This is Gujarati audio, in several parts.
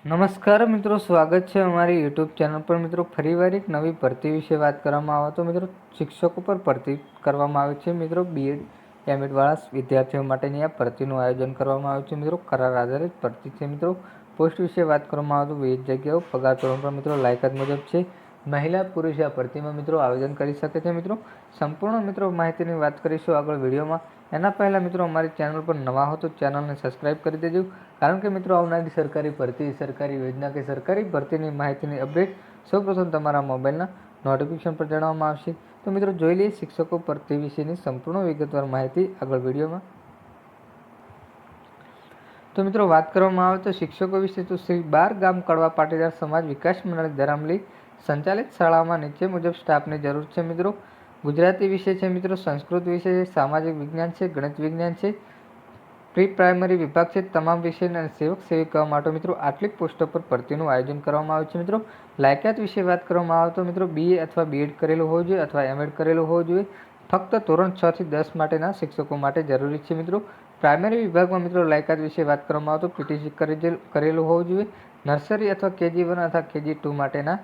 નમસ્કાર મિત્રો, સ્વાગત છે અમારી યુટ્યુબ ચેનલ પર। મિત્રો ફરીવાર એક નવી ભરતી વિશે વાત કરવામાં આવે તો મિત્રો શિક્ષકો પર ભરતી કરવામાં આવે છે। મિત્રો બીએડ એમએડ વાળા વિદ્યાર્થીઓ માટેની આ ભરતીનું આયોજન કરવામાં આવ્યું છે। મિત્રો કરાર આધારિત ભરતી છે। મિત્રો પોસ્ટ વિશે વાત કરવામાં આવે તો 20 જગ્યાઓ, પગાર ધોરણ પર મિત્રો લાયકાત મુજબ છે। મહિલા પુરુષ આ ભરતીમાં મિત્રો આવેદન કરી શકે છે। મિત્રો સંપૂર્ણ મિત્રો માહિતીની વાત કરીશું આગળ વિડીયોમાં। એના પહેલાં મિત્રો અમારી ચેનલ પર નવા હો તો ચેનલને સબસ્ક્રાઈબ કરી દેજો, કારણ કે મિત્રો આવનારી સરકારી ભરતી, સરકારી યોજના કે સરકારી ભરતીની માહિતીની અપડેટ સૌપ્રથમ તમારા મોબાઈલના નોટિફિકેશન પર જણાવવામાં આવશે। તો મિત્રો જોઈ લઈએ શિક્ષકો ભરતી વિશેની સંપૂર્ણ વિગતવાર માહિતી આગળ વિડીયોમાં। તો મિત્રો વાત કરવામાં આવે તો શિક્ષકો વિશે તો શ્રી 12 ગામ કડવા પાટીદાર સમાજ વિકાસ મંડળ ધરામલી સંચાલિત શાળામાં નીચે મુજબ સ્ટાફની જરૂર છે। મિત્રો ગુજરાતી વિષય છે, મિત્રો સંસ્કૃત વિષય છે, સામાજિક વિજ્ઞાન છે, ગણિત વિજ્ઞાન છે, પ્રી પ્રાઇમરી વિભાગ છે। તમામ વિષયના અને સેવક સેવિકાઓ માટે મિત્રો આટલી પોસ્ટો પર ભરતીનું આયોજન કરવામાં આવ્યું છે। મિત્રો લાયકાત વિશે વાત કરવામાં આવે તો મિત્રો બીએ અથવા બીએડ કરેલું હોવું જોઈએ અથવા એમએડ કરેલું હોવું જોઈએ। ફક્ત ધોરણ 6 થી 10 માટેના શિક્ષકો માટે જરૂરી છે। મિત્રો પ્રાઇમરી વિભાગમાં મિત્રો લાયકાત વિશે વાત કરવામાં આવે તો પીટીસી કરેલું હોવું જોઈએ। નર્સરી અથવા KG1 અથવા KG2 માટેના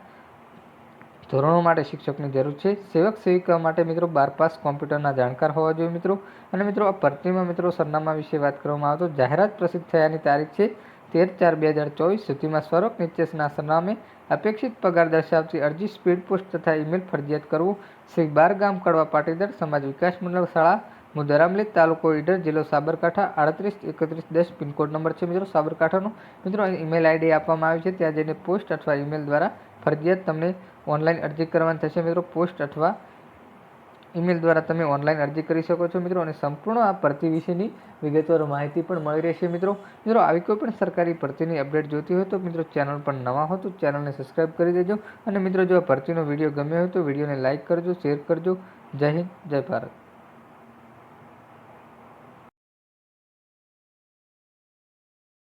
ધોરણો માટે શિક્ષકની જરૂર છે। સેવક સેવિકા માટે મિત્રો 12 પાસ કોમ્પ્યુટરના જાણકાર હોવા જોઈએ। મિત્રો અને મિત્રો આ ભરતીમાં મિત્રો સરનામા વિશે વાત કરવામાં આવે તો જાહેરાત પ્રસિદ્ધ થયાની તારીખ છે 13/4/2024 સુધીમાં સ્વરૂપ નીચેના સરનામે અપેક્ષિત પગાર દર્શાવતી અરજી સ્પીડ પોસ્ટ તથા ઈમેલ ફરજિયાત કરવું। શ્રી 12 ગામ કડવા પાટીદાર સમાજ વિકાસ મંડળ શાળા મુદરામલી, તાલુકો ઈડર, જિલ્લો સાબરકાંઠા 383110 પિનકોડ નંબર છે મિત્રો સાબરકાંઠાનો। મિત્રો ઈમેલ આઈડી આપવામાં આવી છે, ત્યાં જઈને પોસ્ટ અથવા ઈમેલ દ્વારા ફરજિયાત તમને ઓનલાઈન અરજી કરવાની થશે। મિત્રો પોસ્ટ અથવા ઈમેલ દ્વારા તમે ઓનલાઈન અરજી કરી શકો છો। મિત્રો અને સંપૂર્ણ આ ભરતી વિશેની વિગતવાર માહિતી પણ મળી રહેશે। મિત્રો આવી કોઈ પણ સરકારી ભરતીની અપડેટ જોઈતી હોય તો મિત્રો ચેનલ પર નવા હો તો ચેનલને સબસ્ક્રાઈબ કરી દેજો। અને મિત્રો જો આ ભરતીનો વિડીયો ગમ્યો હોય તો વિડીયોને લાઇક કરજો, શેર કરજો। જય હિન્દ, જય ભારત।